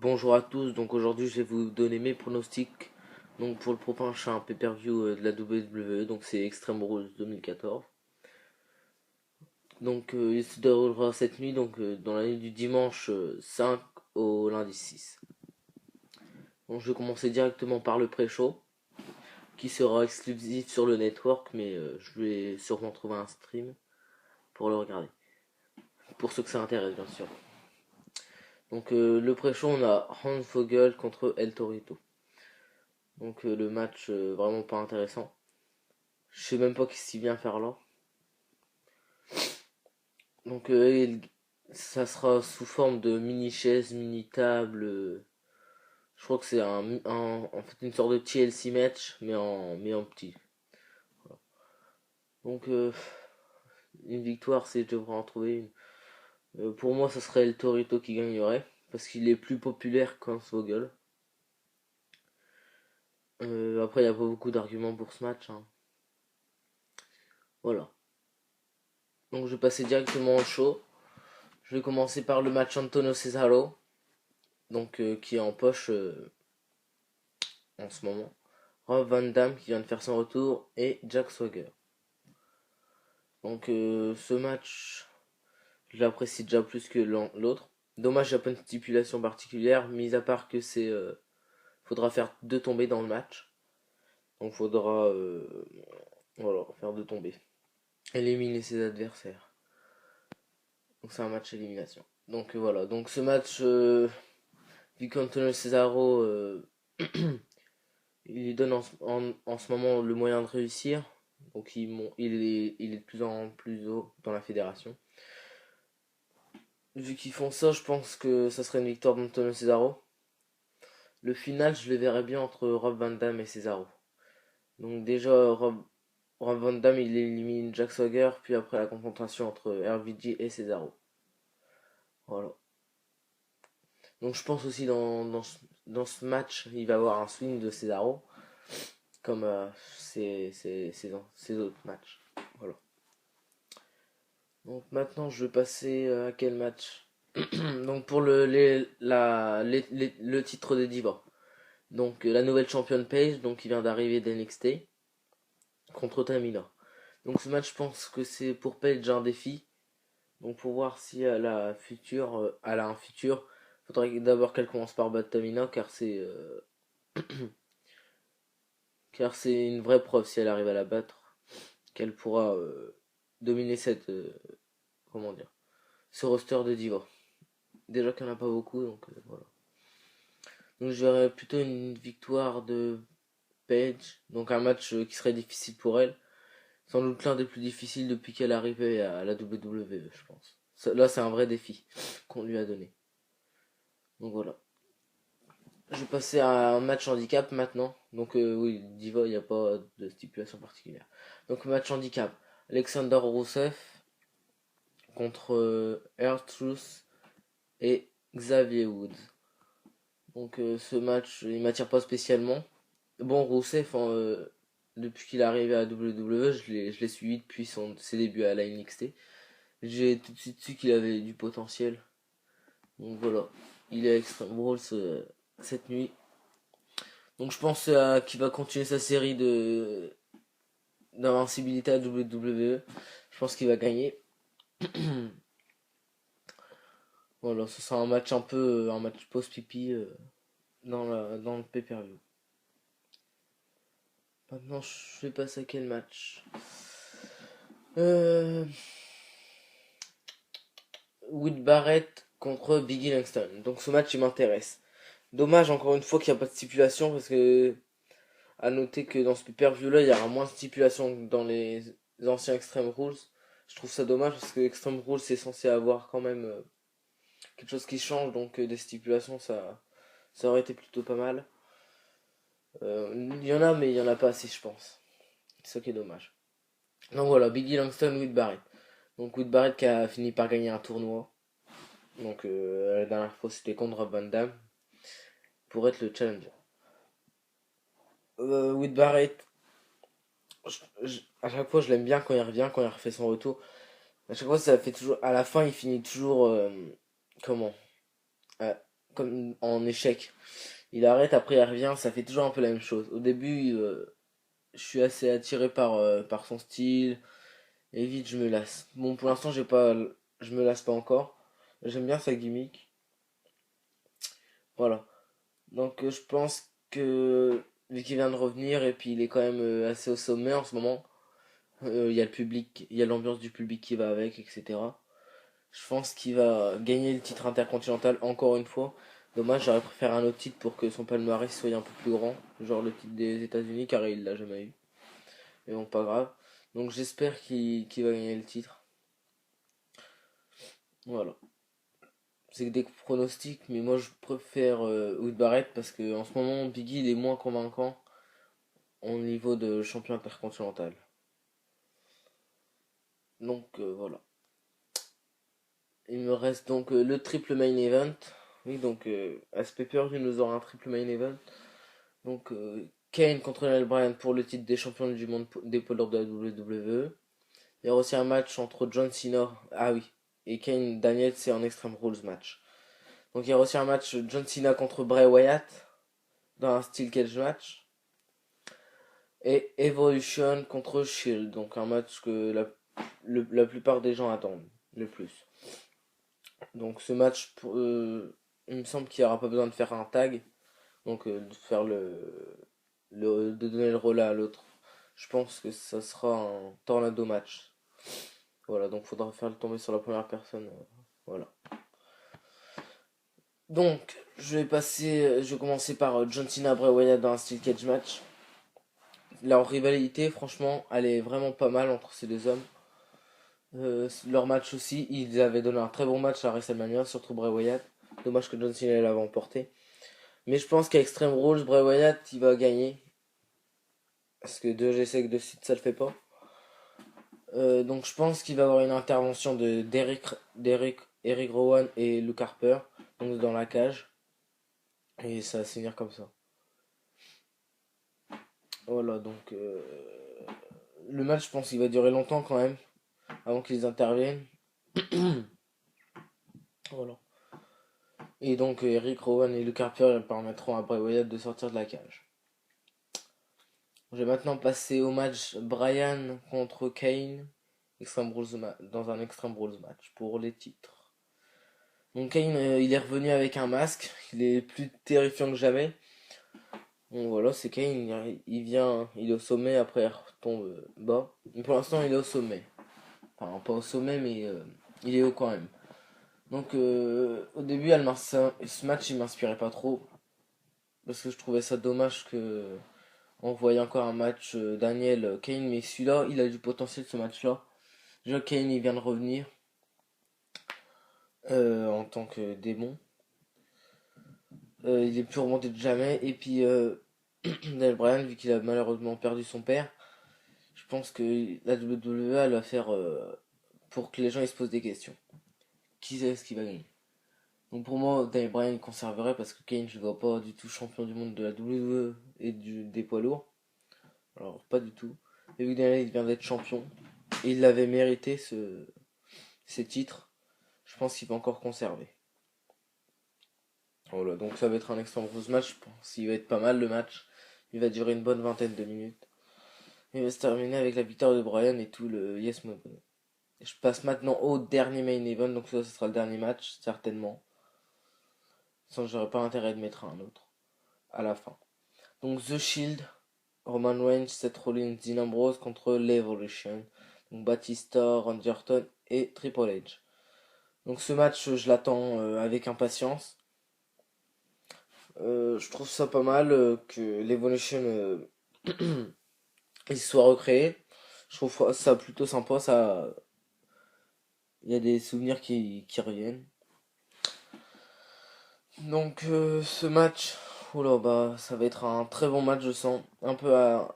Bonjour à tous, donc aujourd'hui je vais vous donner mes pronostics donc pour le prochain pay-per-view de la WWE, donc c'est Extreme Rules 2014. Donc il se déroulera cette nuit, donc dans la nuit du dimanche 5 au lundi 6. Donc je vais commencer directement par le pré-show, qui sera exclusif sur le network, mais je vais sûrement trouver un stream pour le regarder. Pour ceux que ça intéresse bien sûr. Donc le pré-show on a Hans Vogel contre El Torito. Donc le match vraiment pas intéressant. Je sais même pas qu'est-ce qu'il vient faire là. Donc ça sera sous forme de mini chaise, mini table. Je crois que c'est en fait une sorte de TLC match, mais en petit. Voilà. Donc une victoire, c'est je devrais en trouver une. Pour moi, ça serait El Torito qui gagnerait parce qu'il est plus populaire qu'un Vogel. Après, il n'y a pas beaucoup d'arguments pour ce match, hein. Voilà. Donc je vais passer directement au show. Je vais commencer par le match Antonio Cesaro, donc qui est en poche en ce moment. Rob Van Dam qui vient de faire son retour et Jack Swagger. Donc ce match, je l'apprécie déjà plus que l'autre. Dommage, il n'y a pas une stipulation particulière, mis à part que faudra faire deux tombées dans le match. Donc faudra voilà, faire deux tombées. Éliminer ses adversaires. Donc c'est un match élimination. Donc voilà, donc ce match, vu qu'Antonio Cesaro il lui donne en ce moment le moyen de réussir. Donc il est de plus en plus haut dans la fédération. Vu qu'ils font ça, je pense que ça serait une victoire d'Antonio Cesaro. Le final, je le verrais bien entre Rob Van Dam et Cesaro. Donc déjà, Rob Van Dam, il élimine Jack Swagger, puis après la confrontation entre RVG et Cesaro. Voilà. Donc je pense aussi dans ce match, il va y avoir un swing de Cesaro, comme ces autres matchs. Voilà. Donc maintenant, je vais passer à quel match? Donc pour le titre de Diva. Donc la nouvelle championne Paige, donc qui vient d'arriver d'NXT, contre Tamina. Donc ce match, je pense que c'est pour Paige un défi. Donc pour voir si elle a un futur, faudrait d'abord qu'elle commence par battre Tamina, car c'est une vraie preuve si elle arrive à la battre, qu'elle pourra dominer comment dire, ce roster de Diva. Déjà qu'il n'y en a pas beaucoup, donc voilà. Donc je verrais plutôt une victoire de Paige, donc un match qui serait difficile pour elle. Sans doute l'un des plus difficiles depuis qu'elle est arrivée à la WWE, je pense. Là, c'est un vrai défi qu'on lui a donné. Donc voilà. Je vais passer à un match handicap maintenant. Donc oui, Diva, il n'y a pas de stipulation particulière. Donc match handicap. Alexander Rousseff contre R-Truth et Xavier Woods. Donc ce match, il m'attire pas spécialement. Bon, Rousseff, hein, depuis qu'il est arrivé à WWE, je l'ai suivi depuis ses débuts à la NXT. J'ai tout de suite su qu'il avait du potentiel. Donc voilà, il est à Extreme Rules cette nuit. Donc je pense qu'il va continuer sa série d'invincibilité à WWE. Je pense qu'il va gagner. Voilà, ce sera un match un match post-pipi dans le pay-per-view. Maintenant, je vais passer à quel match? euh, Wood Barrett contre Biggie Langston. Donc ce match, il m'intéresse. Dommage encore une fois qu'il n'y a pas de stipulation parce que à noter que dans ce pay-per-view là, il y aura moins de stipulation que dans les anciens Extreme Rules. Je trouve ça dommage parce que Extreme Rules c'est censé avoir quand même quelque chose qui change, donc des stipulations ça aurait été plutôt pas mal. Il y en a, mais il y en a pas assez, je pense. C'est ça qui est dommage. Donc voilà, Biggie Langston, Wade Barrett. Donc Wade Barrett qui a fini par gagner un tournoi. Donc la dernière fois c'était contre Rob Van Dam pour être le challenger. Wade Barrett, à chaque fois je l'aime bien quand il revient, quand il refait son retour. À chaque fois ça fait toujours, à la fin il finit toujours comment, comme en échec. Il arrête, après il revient, ça fait toujours un peu la même chose. Au début, je suis assez attiré par son style, et vite je me lasse. Bon, pour l'instant, je me lasse pas encore. J'aime bien sa gimmick. Voilà. Donc je pense que vu qu'il vient de revenir et puis il est quand même assez au sommet en ce moment, il y a le public, il y a l'ambiance du public qui va avec, etc. Je pense qu'il va gagner le titre intercontinental encore une fois. Dommage, j'aurais préféré un autre titre pour que son palmarès soit un peu plus grand, genre le titre des États-Unis, car il l'a jamais eu. Mais bon, pas grave. Donc j'espère qu'il va gagner le titre. Voilà. C'est que des pronostics, mais moi je préfère Wood Barrett parce que en ce moment Biggie il est moins convaincant au niveau de champion intercontinental. Donc voilà. Il me reste donc le triple main event. Oui, donc à ce pay-per-view nous aurons un triple main event. Donc Kane contre Daniel Bryan pour le titre des champions du monde des poids lourds de la WWE. Il y aura aussi un match entre John Cena, ah oui, et Kane Daniel, c'est un Extreme Rules match. Donc il y aura aussi un match John Cena contre Bray Wyatt dans un Steel Cage match. Et Evolution contre Shield, donc un match que la plupart des gens attendent le plus. Donc ce match, il me semble qu'il n'y aura pas besoin de faire un tag, donc de faire de donner le relais à l'autre. Je pense que ça sera un tornado match. Voilà, donc faudra faire le tomber sur la première personne. Voilà. Donc, je vais commencer par John Cena Bray Wyatt dans un Steel Cage match. Leur rivalité, franchement, elle est vraiment pas mal entre ces deux hommes. Leur match aussi, ils avaient donné un très bon match à WrestleMania, surtout Bray Wyatt. Dommage que John Cena l'avait emporté. Mais je pense qu'à Extreme Rules, Bray Wyatt, il va gagner. Parce que 2 G de suite, ça le fait pas. Donc je pense qu'il va y avoir une intervention d'Eric Rowan et Luke Harper. Donc dans la cage. Et ça va se finir comme ça. Voilà, donc le match, je pense qu'il va durer longtemps quand même. Avant qu'ils interviennent. Voilà. Et donc Eric Rowan et Luke Harper permettront à Bray Wyatt de sortir de la cage. Je vais maintenant passer au match Bryan contre Kane dans un Extreme Rules match pour les titres. Donc Kane, il est revenu avec un masque, il est plus terrifiant que jamais. Bon voilà, c'est Kane, il est au sommet, après il retombe bas. Mais pour l'instant il est au sommet. Enfin pas au sommet mais il est haut quand même. Donc au début ce match il m'inspirait pas trop. Parce que je trouvais ça dommage que on voyait encore un match Daniel Kane, mais celui-là il a du potentiel ce match-là. Déjà Kane il vient de revenir en tant que démon. Il est plus remonté de jamais. Et puis Daniel Bryan, vu qu'il a malheureusement perdu son père, je pense que la WWE elle va faire pour que les gens ils se posent des questions. Qui est-ce qui va gagner? Donc pour moi, Daniel Bryan il conserverait parce que Kane je ne vois pas du tout champion du monde de la WWE et des poids lourds. Alors pas du tout. Et vu que Daniel il vient d'être champion, et il l'avait mérité ces titres, je pense qu'il va encore conserver. Voilà, donc ça va être un Extreme Rules match, je pense. Il va être pas mal le match. Il va durer une bonne vingtaine de minutes. Il va se terminer avec la victoire de Bryan et tout le Yes Mode. Je passe maintenant au dernier main event, donc ça ce sera le dernier match, certainement. Sans j'aurais pas intérêt de mettre un autre à la fin. Donc The Shield, Roman Reigns, Seth Rollins, Dean Ambrose contre l'Evolution. Donc Batista, Randy Orton et Triple H. Donc ce match, je l'attends avec impatience. Je trouve ça pas mal que l'Evolution il soit recréé. Je trouve ça plutôt sympa. Ça, il y a des souvenirs qui reviennent. Donc ce match, oula, bah ça va être un très bon match, je sens. Un peu à,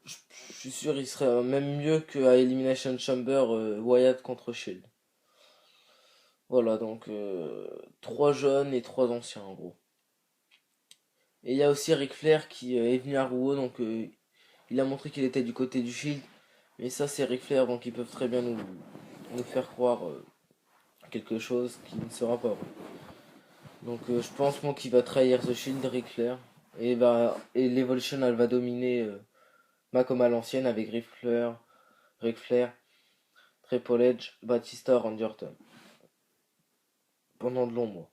je suis sûr il serait même mieux qu'à Elimination Chamber Wyatt contre Shield. Voilà, donc 3 jeunes et 3 anciens en gros. Et il y a aussi Ric Flair qui est venu à Rouault, donc il a montré qu'il était du côté du Shield. Mais ça c'est Ric Flair, donc ils peuvent très bien nous faire croire quelque chose qui ne sera pas vrai. Donc je pense moi qu'il va trahir The Shield, Ric Flair. Et l'Evolution elle va dominer comme à l'ancienne avec Ric Flair, Triple H, Batista, Randy Orton. Pendant de longs mois.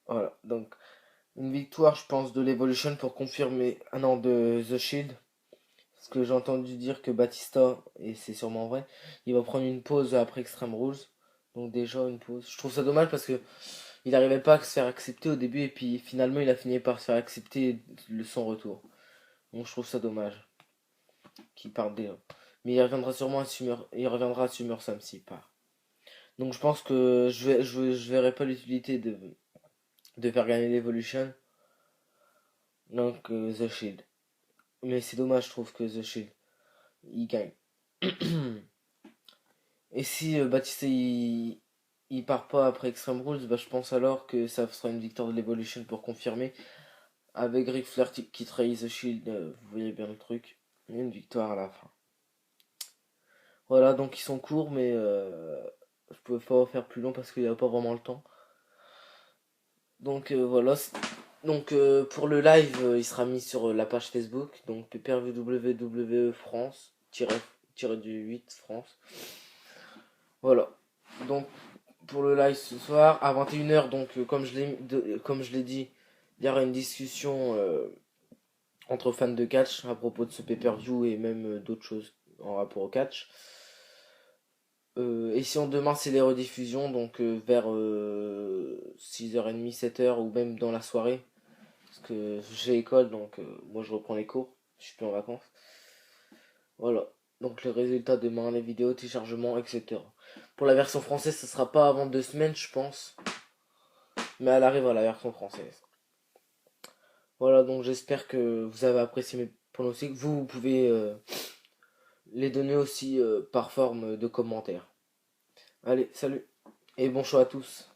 Voilà. Donc une victoire je pense de l'Evolution pour confirmer. Ah non, de The Shield. Parce que j'ai entendu dire que Batista, et c'est sûrement vrai, il va prendre une pause après Extreme Rules. Donc déjà une pause. Je trouve ça dommage parce que il n'arrivait pas à se faire accepter au début et puis finalement il a fini par se faire accepter son retour. Donc je trouve ça dommage qu'il parte déjà. Mais il reviendra sûrement il reviendra à SummerSlam s'il part. Donc je pense que je verrai pas l'utilité de faire gagner l'Evolution. Donc The Shield. Mais c'est dommage je trouve que The Shield il gagne. Et si Batista il part pas après Extreme Rules, bah, je pense alors que ça sera une victoire de l'Evolution pour confirmer. Avec Ric Flair qui trahit The Shield, vous voyez bien le truc. Et une victoire à la fin. Voilà, donc ils sont courts, mais je pouvais pas faire plus long parce qu'il n'y a pas vraiment le temps. Donc voilà. Donc pour le live, il sera mis sur la page Facebook. Donc PPRV WWE France, du 8 France. Voilà. Donc pour le live ce soir à 21h, donc comme je l'ai dit, il y aura une discussion entre fans de catch à propos de ce pay-per-view et même d'autres choses en rapport au catch. Et si demain c'est les rediffusions, donc vers 6h30, 7h ou même dans la soirée, parce que j'ai école, donc moi je reprends les cours, je suis plus en vacances. Voilà, donc les résultats demain, les vidéos, téléchargements, etc. Pour la version française, ce sera pas avant 2 semaines, je pense, mais elle arrive à la version française. Voilà, donc j'espère que vous avez apprécié mes pronostics. Vous pouvez les donner aussi par forme de commentaires. Allez, salut et bon choix à tous.